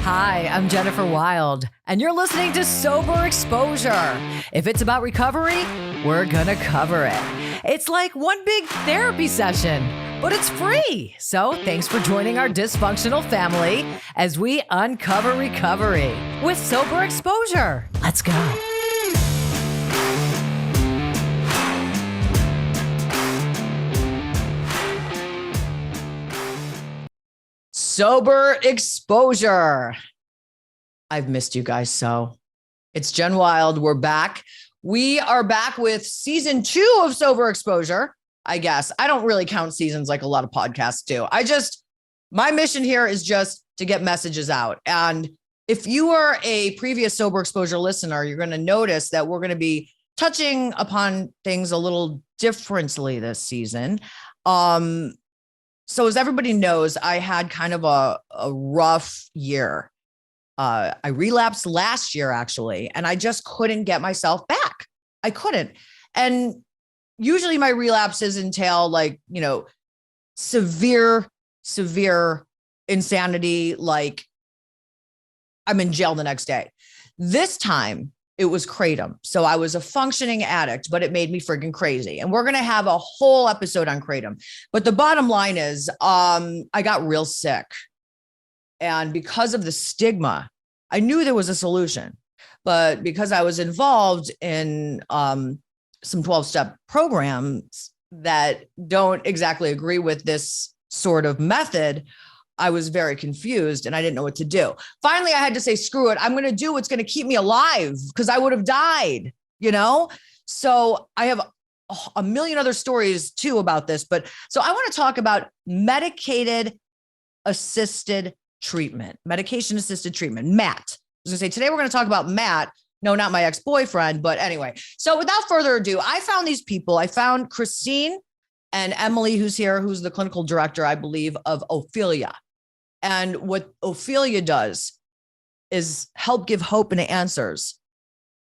Hi, I'm Jennifer Wild, and you're listening to Sober Exposure. If it's about recovery, we're gonna cover it. It's like one big therapy session, but it's free. So thanks for joining our dysfunctional family as we uncover recovery with Sober Exposure. Let's go. Sober Exposure. I've missed you guys so. It's Jen Wild. We're back. We are back with season 2 of Sober Exposure, I guess. I don't really count seasons like a lot of podcasts do. My mission here is just to get messages out. And if you are a previous Sober Exposure listener, you're going to notice that we're going to be touching upon things a little differently this season. So as everybody knows, I had kind of a rough year. I relapsed last year, actually, and I just couldn't get myself back. I couldn't. And usually my relapses entail severe insanity, like I'm in jail the next day. This time it was kratom. So I was a functioning addict, but it made me freaking crazy. And we're going to have a whole episode on kratom. But the bottom line is, I got real sick. And because of the stigma, I knew there was a solution. But because I was involved in some 12-step programs that don't exactly agree with this sort of method, I was very confused and I didn't know what to do. Finally, I had to say, screw it. I'm going to do what's going to keep me alive because I would have died, So I have a million other stories too about this. But so I want to talk about medication assisted treatment, MAT. I was going to say today we're going to talk about Matt. No, not my ex-boyfriend, but anyway. So without further ado, I found these people. I found Christine and Emily, who's here, who's the clinical director, I believe, of Ophelia. And what Ophelia does is help give hope and answers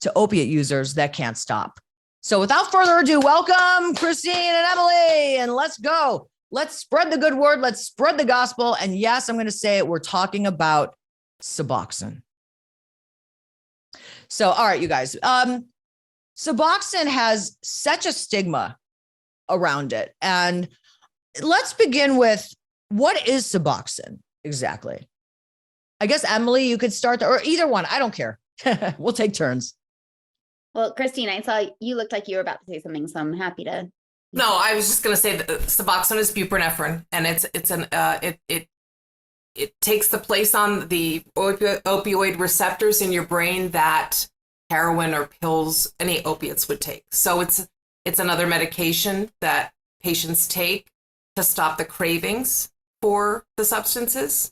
to opiate users that can't stop. So without further ado, welcome Christine and Emily, and let's go. Let's spread the good word. Let's spread the gospel. And yes, I'm going to say it. We're talking about Suboxone. So, all right, you guys, Suboxone has such a stigma around it. And let's begin with, what is Suboxone exactly? I guess, Emily, you could start, or either one. I don't care. We'll take turns. Well, Christine, I saw you looked like you were about to say something, so I'm happy to. No, I was just going to say that Suboxone is buprenorphine, and it takes the place on the opioid receptors in your brain that heroin or pills, any opiates would take. So it's another medication that patients take to stop the cravings for the substances.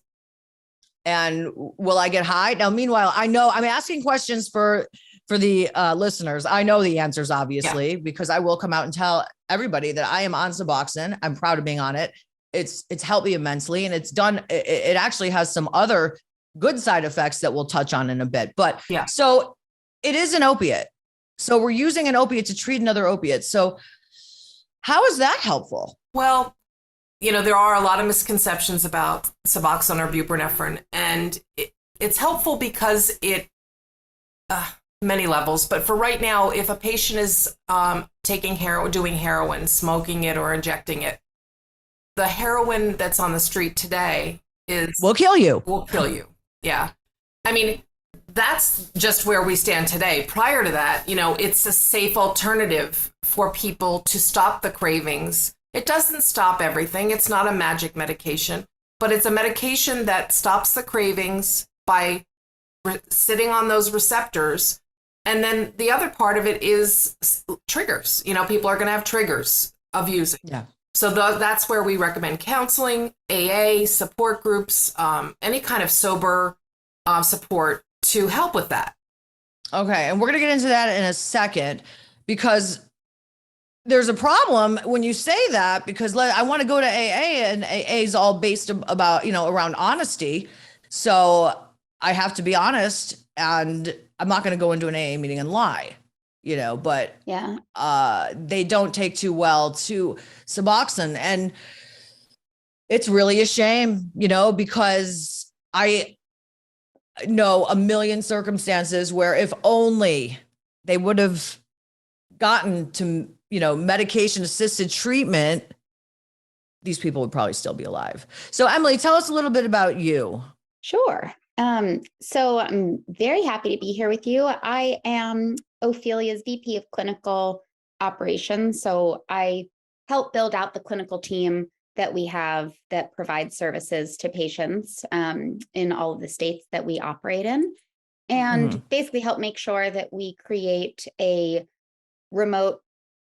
And will I get high? Now, meanwhile, I'm asking questions for the listeners. I know the answers, obviously, because I will come out and tell everybody that I am on Suboxone. I'm proud of being on it. It's helped me immensely, and it actually has some other good side effects that we'll touch on in a bit. But so it is an opiate. So we're using an opiate to treat another opiate. So how is that helpful? Well, there are a lot of misconceptions about Suboxone or buprenorphine, and it's helpful because many levels. But for right now, if a patient is taking doing heroin, smoking it or injecting it, the heroin that's on the street today will kill you. Yeah. I mean, that's just where we stand today. Prior to that, it's a safe alternative for people to stop the cravings. It doesn't stop everything. It's not a magic medication, but it's a medication that stops the cravings by sitting on those receptors. And then the other part of it is triggers. People are going to have triggers of using. Yeah. So that's where we recommend counseling, AA, support groups, any kind of sober support to help with that. Okay. And we're going to get into that in a second, because there's a problem when you say that, because I want to go to AA, and AA is all based about, around honesty. So I have to be honest, and I'm not going to go into an AA meeting and lie. But they don't take too well to Suboxone. And it's really a shame, because I know a million circumstances where if only they would have gotten to, medication assisted treatment, these people would probably still be alive. So Emily, tell us a little bit about you. Sure. So I'm very happy to be here with you. I am Ophelia's VP of Clinical Operations. So I help build out the clinical team that we have that provides services to patients in all of the states that we operate in, and basically help make sure that we create a remote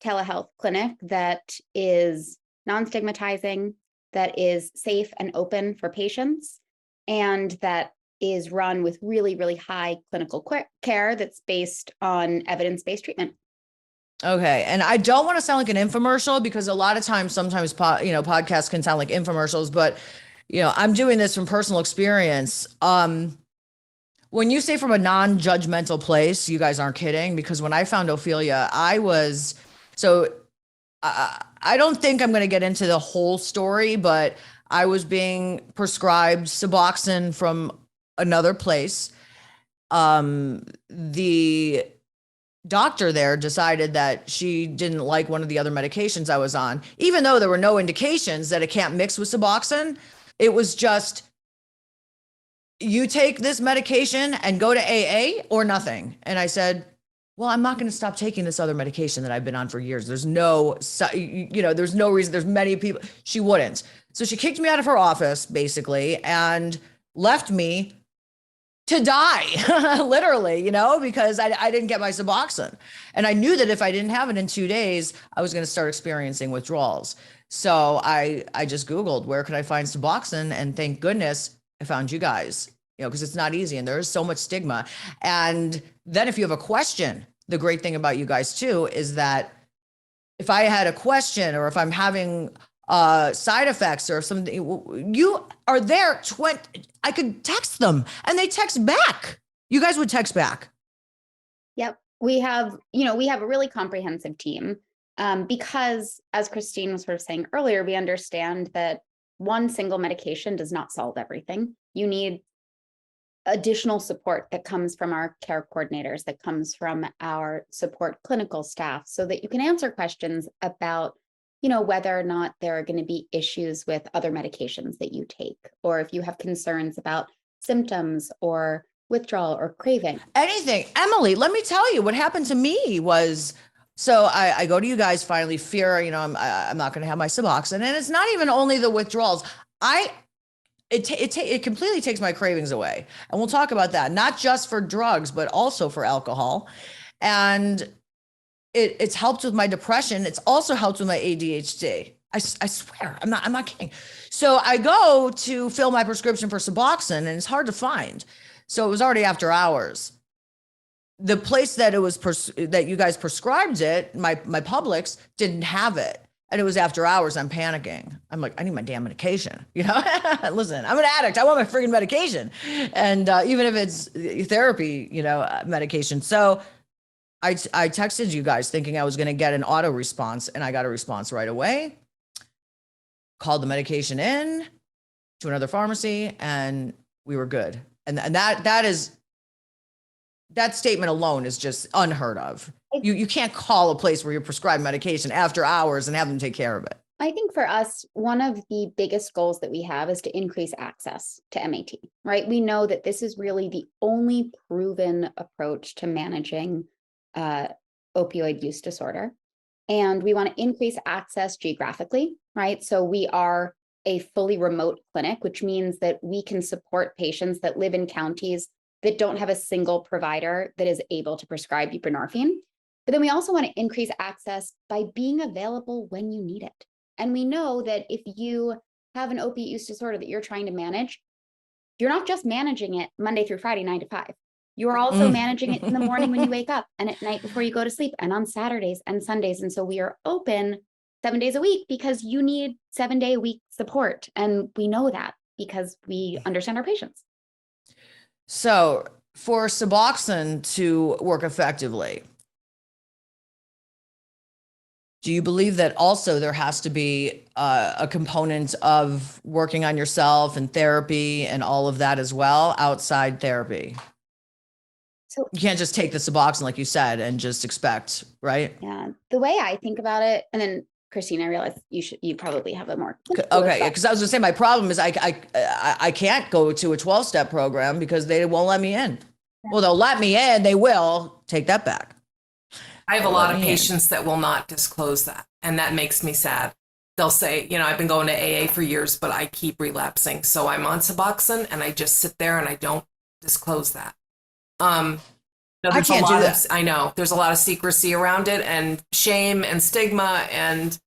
telehealth clinic that is non-stigmatizing, that is safe and open for patients, and that is run with really, really high clinical care that's based on evidence-based treatment. Okay. And I don't want to sound like an infomercial, because a lot of times, sometimes, podcasts can sound like infomercials, but, I'm doing this from personal experience. When you say from a non-judgmental place, you guys aren't kidding, because when I found Ophelia, I don't think I'm going to get into the whole story, but I was being prescribed Suboxone from another place. The doctor there decided that she didn't like one of the other medications I was on, even though there were no indications that it can't mix with Suboxone. It was just, you take this medication and go to AA or nothing. And I said, well, I'm not going to stop taking this other medication that I've been on for years. There's no, there's no reason. There's many people. She wouldn't. So she kicked me out of her office, basically, and left me to die, literally, because I didn't get my Suboxone. And I knew that if I didn't have it in 2 days, I was going to start experiencing withdrawals. So I just Googled, where could I find Suboxone? And thank goodness I found you guys, because it's not easy and there is so much stigma. And then if you have a question, the great thing about you guys too is that if I had a question, or if I'm having side effects or something, you are there. I could text them and they text back. You guys would text back. Yep. We have a really comprehensive team because, as Christine was sort of saying earlier, we understand that one single medication does not solve everything. You need additional support that comes from our care coordinators, that comes from our support clinical staff, so that you can answer questions about, whether or not there are going to be issues with other medications that you take, or if you have concerns about symptoms or withdrawal or craving. Anything. Emily, let me tell you what happened to me was, so I go to you guys finally, fear, I'm not going to have my Suboxone. And it's not even only the withdrawals. It completely takes my cravings away. And we'll talk about that, not just for drugs, but also for alcohol. And it's helped with my depression. It's also helped with my ADHD. I swear, I'm not kidding. So I go to fill my prescription for Suboxone and it's hard to find. So it was already after hours. The place that it was that you guys prescribed it, my Publix, didn't have it. And it was after hours. I'm panicking. I'm like, I need my damn medication. Listen, I'm an addict. I want my freaking medication. And even if it's therapy, medication. So I texted you guys thinking I was going to get an auto response, and I got a response right away. Called the medication in to another pharmacy, and we were good. And that statement alone is just unheard of. You can't call a place where you're prescribed medication after hours and have them take care of it. I think for us, one of the biggest goals that we have is to increase access to MAT, right? We know that this is really the only proven approach to managing opioid use disorder. And we want to increase access geographically, right? So we are a fully remote clinic, which means that we can support patients that live in counties that don't have a single provider that is able to prescribe buprenorphine. But then we also want to increase access by being available when you need it. And we know that if you have an opiate use disorder that you're trying to manage, you're not just managing it Monday through Friday, 9 to 5. You are also managing it in the morning when you wake up, and at night before you go to sleep, and on Saturdays and Sundays. And so we are open 7 days a week because you need 7-day-a-week support. And we know that because we understand our patients. So for Suboxone to work effectively, Do you believe that also there has to be a component of working on yourself and therapy and all of that as well, outside therapy? So You can't just take the Suboxone, like you said, and just expect, right? yeah, the way I think about it, and then Christine, I realize you probably have a more Okay, because I was gonna say my problem is I can't go to a 12-step program because they won't let me in. Well, they'll let me in. They will take that back. I have a They'll lot let of me in. patients that will not disclose that, and that makes me sad. They'll say, I've been going to AA for years, but I keep relapsing. So I'm on Suboxone and I just sit there and I don't disclose that. I can't do that. I know there's a lot of secrecy around it and shame and stigma. And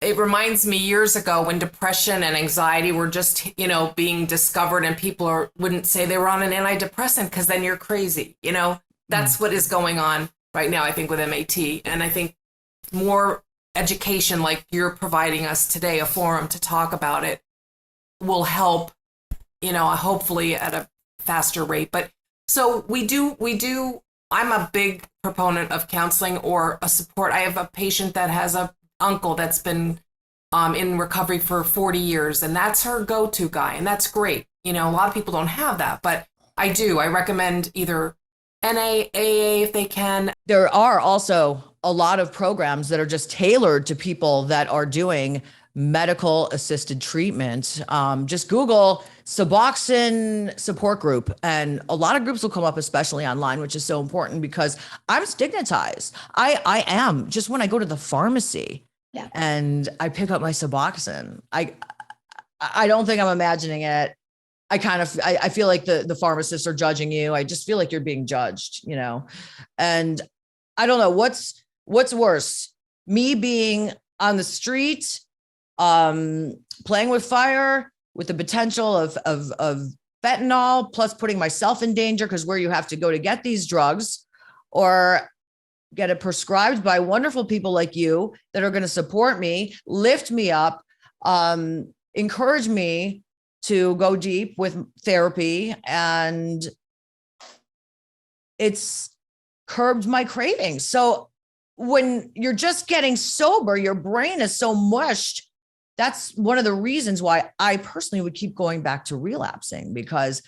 it reminds me years ago when depression and anxiety were just, being discovered, and people wouldn't say they were on an antidepressant because then you're crazy. That's what is going on right now, I think, with MAT. And I think more education like you're providing us today, a forum to talk about it, will help, hopefully at a faster rate. But so we do, I'm a big proponent of counseling or a support. I have a patient that has a uncle that's been in recovery for 40 years, and that's her go-to guy. And that's great. A lot of people don't have that, but I do. I recommend either NA, AA if they can. There are also a lot of programs that are just tailored to people that are doing medical assisted treatment. Just Google Suboxone support group, and a lot of groups will come up, especially online, which is so important because I'm stigmatized. I am. Just when I go to the pharmacy and I pick up my Suboxone, I don't think I'm imagining it. I feel like the pharmacists are judging you. I just feel like you're being judged, and I don't know what's worse, me being on the street, playing with fire with the potential of fentanyl, plus putting myself in danger because where you have to go to get these drugs, or get it prescribed by wonderful people like you that are going to support me, lift me up, encourage me to go deep with therapy, and it's curbed my cravings. So when you're just getting sober, your brain is so mushed. That's one of the reasons why I personally would keep going back to relapsing, because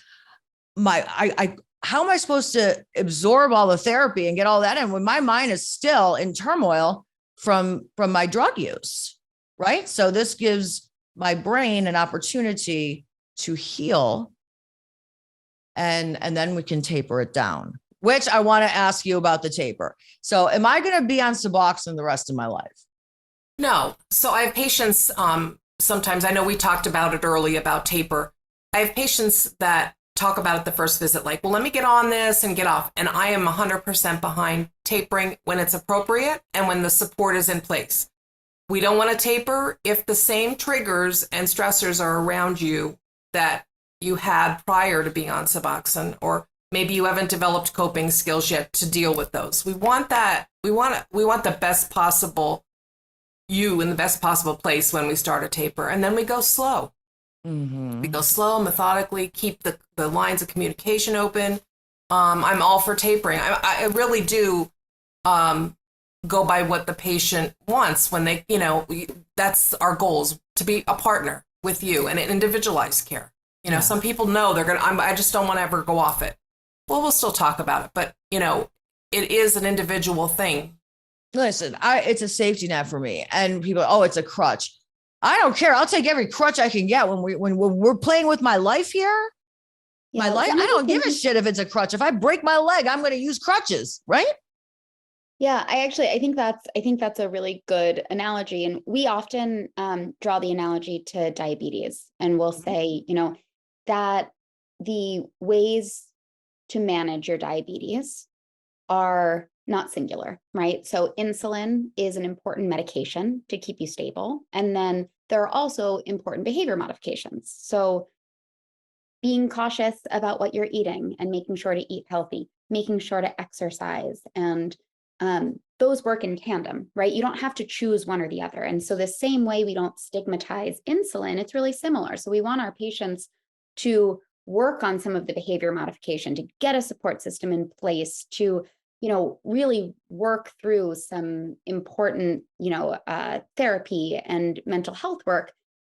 how am I supposed to absorb all the therapy and get all that in when my mind is still in turmoil from my drug use, right? So this gives my brain an opportunity to heal, and then we can taper it down, which I want to ask you about the taper. So am I going to be on Suboxone the rest of my life? No. So I have patients, sometimes, I know we talked about it early about taper. I have patients that talk about it the first visit, like, well, let me get on this and get off. And I am 100% behind tapering when it's appropriate and when the support is in place. We don't want to taper if the same triggers and stressors are around you that you had prior to being on Suboxone, or maybe you haven't developed coping skills yet to deal with those. We want that. We want the best possible you in the best possible place when we start a taper, and then we go slow. We go slow, methodically, keep the lines of communication open. I'm all for tapering. I really do go by what the patient wants when they, that's our goals, to be a partner with you and individualized care. Some people know I just don't want to ever go off it. Well, we'll still talk about it, but it is an individual thing. Listen, it's a safety net for me. And people, oh, it's a crutch. I don't care. I'll take every crutch I can get when we're playing with my life here. Yeah, My life, I don't give a shit if it's a crutch. If I break my leg, I'm going to use crutches, right? Yeah, I think that's a really good analogy. And we often draw the analogy to diabetes, and we'll say, that the ways to manage your diabetes are not singular, right? So insulin is an important medication to keep you stable. And then there are also important behavior modifications. So being cautious about what you're eating and making sure to eat healthy, making sure to exercise, and those work in tandem, right? You don't have to choose one or the other. And so the same way we don't stigmatize insulin, it's really similar. So we want our patients to work on some of the behavior modification, to get a support system in place, to really work through some important, therapy and mental health work.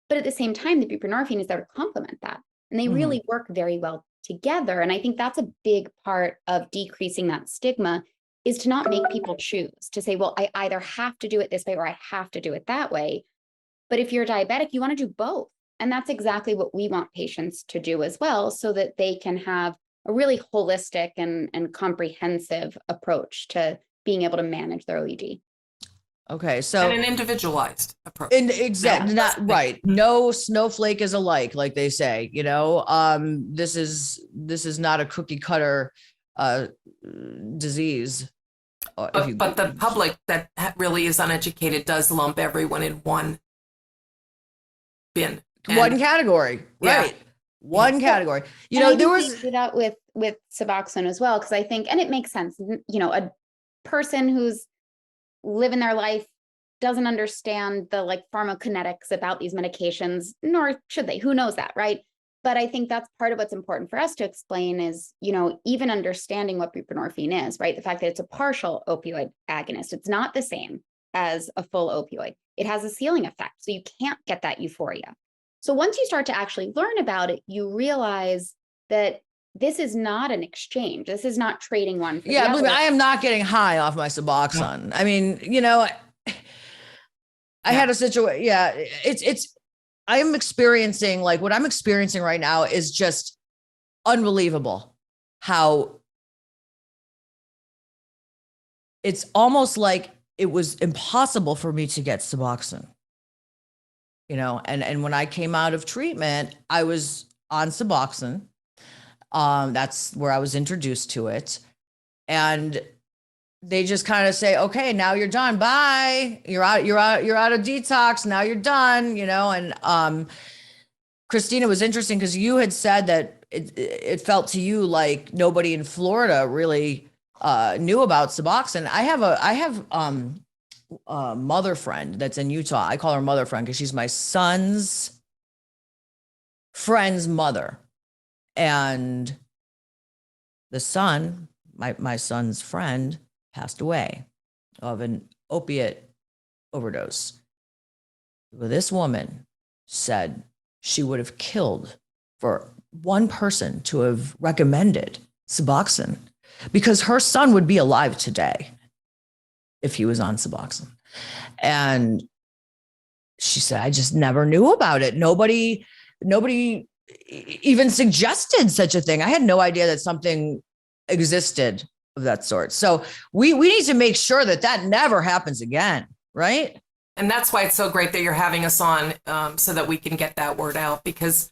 But at the same time, the buprenorphine is there to complement that. And they really work very well together. And I think that's a big part of decreasing that stigma, is to not make people choose to say, well, I either have to do it this way or I have to do it that way. But if you're diabetic, you want to do both. And that's exactly what we want patients to do as well, so that they can have a really holistic and comprehensive approach to being able to manage their OED. Okay, so and an individualized approach. And exactly, not right. No snowflake is alike, like they say. This is not a cookie cutter disease. But the public that really is uneducated does lump everyone in one bin, one category, right? One category. There was that with Suboxone as well, because I think, and it makes sense. A person who's living their life doesn't understand the pharmacokinetics about these medications, nor should they. Who knows that, right? But I think that's part of what's important for us to explain is, even understanding what buprenorphine is, right? The fact that it's a partial opioid agonist. It's not the same as a full opioid. It has a ceiling effect, so you can't get that euphoria. So once you start to actually learn about it, you realize that this is not an exchange. This is not trading one for the other. Believe me, I am not getting high off my Suboxone. I mean, I had a situation. Yeah, I am experiencing, what I'm experiencing right now is just unbelievable. How it's almost like it was impossible for me to get Suboxone. And when I came out of treatment, I was on Suboxone. That's where I was introduced to it. And they just kind of say, okay, now you're done. Bye. You're out of detox. Now you're done, and Christina, was interesting because you had said that it felt to you like nobody in Florida really knew about Suboxone. I have a mother friend that's in Utah. I call her mother friend because she's my son's friend's mother. And the son, my son's friend, passed away of an opiate overdose. Well, this woman said she would have killed for one person to have recommended Suboxone, because her son would be alive today if he was on Suboxone. And she said, I just never knew about it. Nobody even suggested such a thing. I had no idea that something existed of that sort. So we need to make sure that never happens again, right? And that's why it's so great that you're having us on, so that we can get that word out, because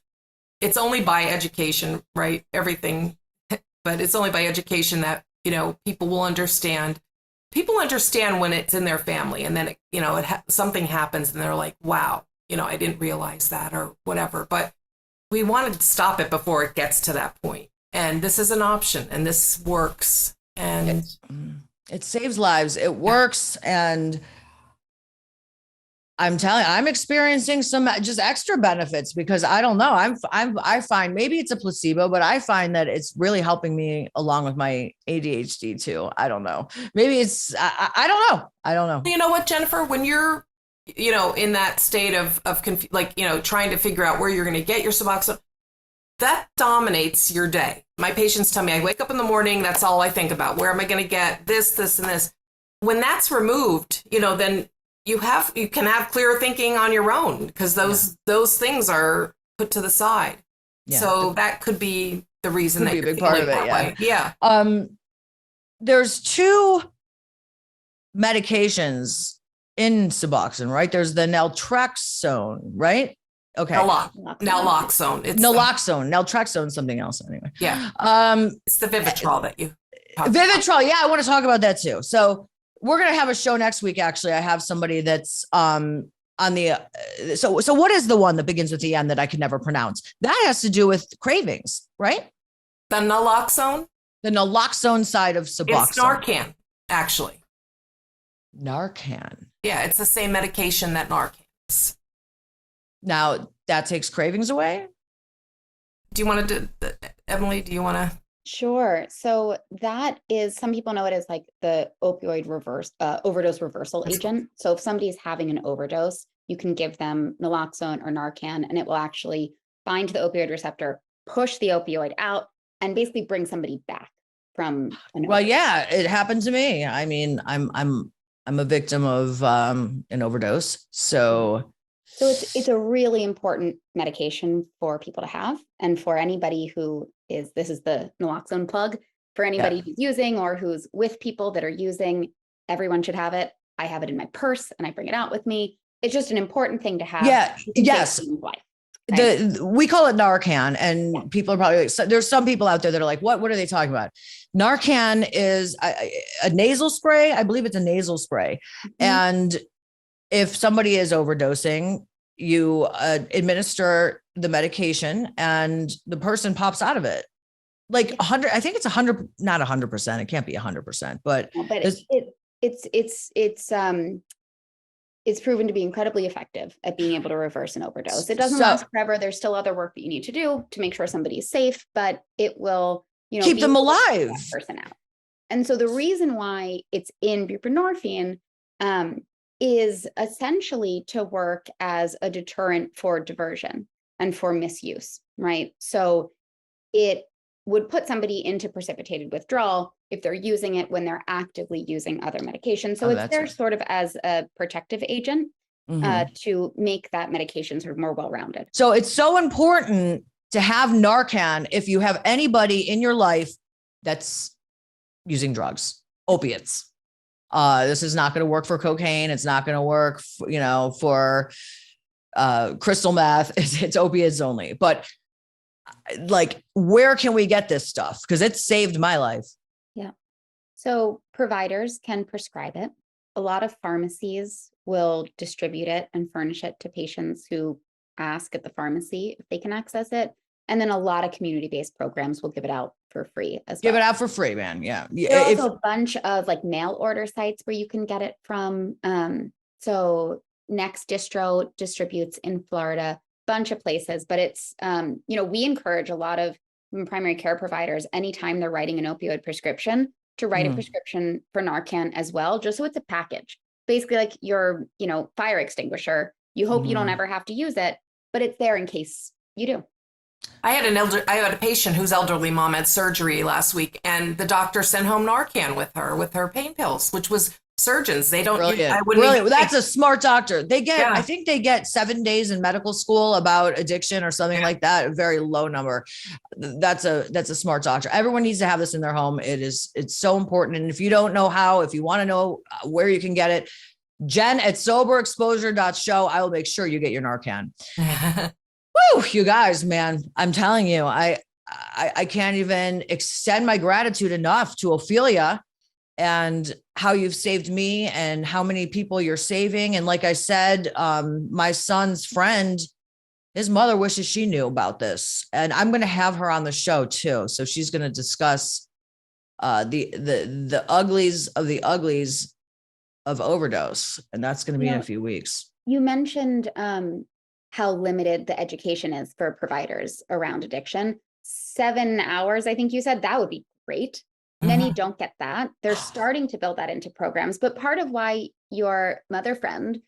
it's only by education, right? Everything, but it's only by education that, people will understand. People understand when it's in their family, and then, something happens and they're like, wow, I didn't realize that, or whatever. But we wanted to stop it before it gets to that point. And this is an option, and this works. And it saves lives. It works. And I'm telling you, I'm experiencing some just extra benefits because I don't know. I find maybe it's a placebo, but I find that it's really helping me along with my ADHD too. I don't know. Maybe it's, I don't know. I don't know. You know what, Jennifer, when you're, in that state of trying to figure out where you're going to get your Suboxone, that dominates your day. My patients tell me, I wake up in the morning, that's all I think about. Where am I going to get this, and this? When that's removed, then you can have clearer thinking on your own, because those things are put to the side. Yeah. So that could be the reason that be a big part of it. Yeah. There's two medications in Suboxone, right? There's the naltrexone, right? Okay. Naloxone. It's naloxone. Naltrexone, something else anyway. Yeah. It's the Vivitrol that you. Vivitrol. Yeah, I want to talk about that too. So we're going to have a show next week. Actually, I have somebody that's on the. So what is the one that begins with the N that I can never pronounce? That has to do with cravings, right? The naloxone. The naloxone side of Suboxone. It's Narcan, actually. Narcan. Yeah, it's the same medication that Narcan is. Now that takes cravings away. Do you want to do, Emily? Do you want to? Sure. So that is, some people know it as like the opioid overdose reversal agent. So if somebody's having an overdose, you can give them naloxone or Narcan, and it will actually bind to the opioid receptor, push the opioid out, and basically bring somebody back from an Well, overdose. yeah, it happened to me. I mean, I'm a victim of an overdose. So So it's a really important medication for people to have, and for anybody who is, this is the naloxone plug, for anybody yeah. who's using or who's with people that are using, everyone should have it. I have it in my purse and I bring it out with me. It's just an important thing to have. Yeah. You can save Yes. someone's life, right? We call it Narcan, and Yeah. people are probably there's some people out there that are like, what are they talking about? Narcan is a nasal spray. I believe it's a nasal spray. Mhm. And if somebody is overdosing, you administer the medication and the person pops out of it. Like 100, I think it's 100, not 100%. It can't be 100%, but No, but there's- it's proven to be incredibly effective at being able to reverse an overdose. It doesn't So- last forever. There's still other work that you need to do to make sure somebody is safe, but it will, keep be them able to get alive. that person out. And so the reason why it's in buprenorphine is essentially to work as a deterrent for diversion and for misuse, right? So it would put somebody into precipitated withdrawal if they're using it when they're actively using other medications. So Oh, it's that's there right. sort of as a protective agent Mhm. to make that medication sort of more well-rounded. So it's so important to have Narcan if you have anybody in your life that's using drugs, opiates. This is not going to work for cocaine. It's not going to work, for crystal meth. It's opiates only. But like, where can we get this stuff? Because it saved my life. Yeah. So providers can prescribe it. A lot of pharmacies will distribute it and furnish it to patients who ask at the pharmacy if they can access it. And then a lot of community-based programs will give it out for free as well. Give it out for free, man. Yeah. There are also a bunch of like mail order sites where you can get it from. So Next Distro distributes in Florida, bunch of places, but it's, we encourage a lot of primary care providers, anytime they're writing an opioid prescription, to write a prescription for Narcan as well, just so it's a package. Basically like your, fire extinguisher. You hope you don't ever have to use it, but it's there in case you do. I had a patient whose elderly mom had surgery last week, and the doctor sent home Narcan with her pain pills, which was surgeons. They don't. Brilliant. That's a smart doctor. They get, Yeah. I think they get 7 days in medical school about addiction or something like that. A very low number. That's a smart doctor. Everyone needs to have this in their home. It's so important. And if you don't know how, if you want to know where you can get it, Jen at soberexposure.show, I will make sure you get your Narcan. Woo, you guys, man, I'm telling you, I can't even extend my gratitude enough to Ophelia and how you've saved me and how many people you're saving. And like I said, my son's friend, his mother wishes she knew about this, and I'm going to have her on the show too. So she's going to discuss the uglies of the uglies of overdose, and that's going to be in a few weeks. You mentioned how limited the education is for providers around addiction. 7 hours, I think you said, that would be great. Many don't get that. They're starting to build that into programs. But part of why your mother friend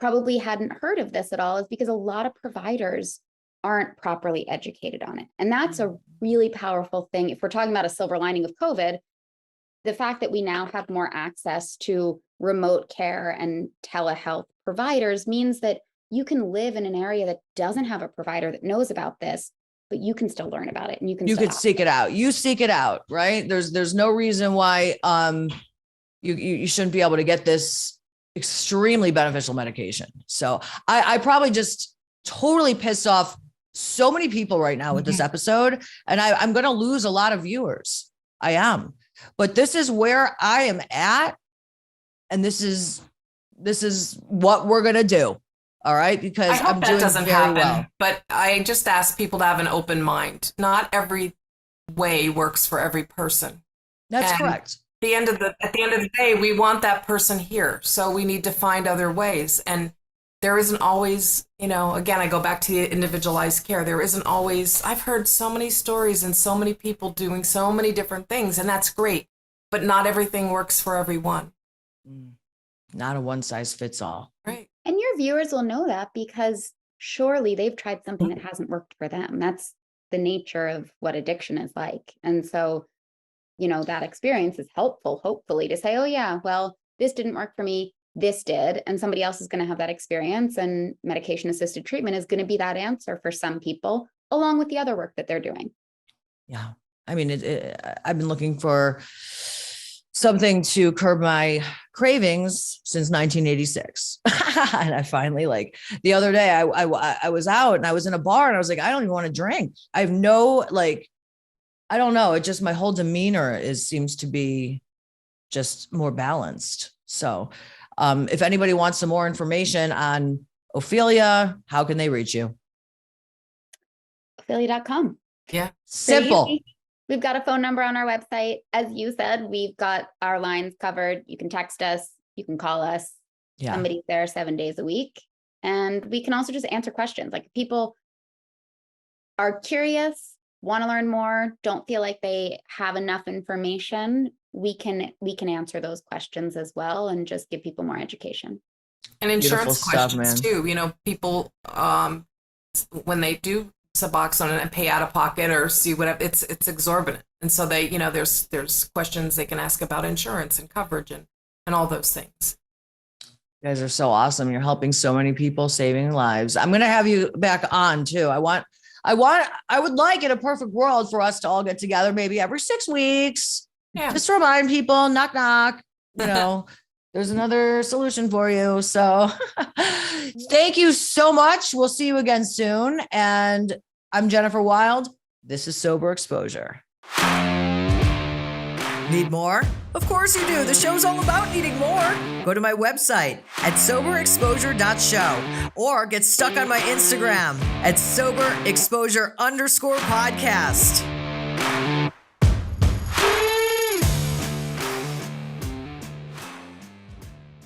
probably hadn't heard of this at all is because a lot of providers aren't properly educated on it. And that's a really powerful thing. If we're talking about a silver lining of COVID, the fact that we now have more access to remote care and telehealth providers means that you can live in an area that doesn't have a provider that knows about this, but you can still learn about it, and you can seek it out. You seek it out, right? There's no reason why you shouldn't be able to get this extremely beneficial medication. So I probably just totally pissed off so many people right now with this episode, and I'm going to lose a lot of viewers. I am, but this is where I am at, and this is what we're going to do. All right, because I hope I'm that doing doesn't very happen, well. but I just ask people to have an open mind. Not every way works for every person. That's And correct. At the end of the day, we want that person here, so we need to find other ways. And there isn't always, again, I go back to the individualized care. There isn't always, I've heard so many stories and so many people doing so many different things, and that's great, but not everything works for everyone. Not a one size fits all. Right. And your viewers will know that because surely they've tried something that hasn't worked for them. That's the nature of what addiction is like. And so, that experience is helpful, hopefully, to say, oh yeah, well, this didn't work for me, this did. And somebody else is going to have that experience, and medication assisted treatment is going to be that answer for some people, along with the other work that they're doing. Yeah. I mean, I've been looking for something to curb my cravings since 1986. And I finally, like, the other day I was out and I was in a bar and I was like, I don't even want to drink. I have no, I don't know. It just, my whole demeanor seems to be just more balanced. So if anybody wants some more information on Ophelia, how can they reach you? Ophelia.com. Yeah. Simple. We've got a phone number on our website. As you said, we've got our lines covered. You can text us, you can call us. Yeah. Somebody's there 7 days a week. And we can also just answer questions. Like, people are curious, want to learn more, don't feel like they have enough information, we can answer those questions as well and just give people more education. And insurance questions too. People when they do Suboxone and pay out of pocket or see whatever, it's exorbitant. And so they, there's questions they can ask about insurance and coverage and all those things. You guys are so awesome. You're helping so many people, saving lives. I'm going to have you back on too. I would like, in a perfect world, for us to all get together maybe every 6 weeks. Yeah. Just to remind people, knock, knock, there's another solution for you. So thank you so much. We'll see you again soon. And I'm Jennifer Wild. This is Sober Exposure. Need more? Of course you do. The show's all about needing more. Go to my website at soberexposure.show or get stuck on my Instagram at soberexposure_podcast.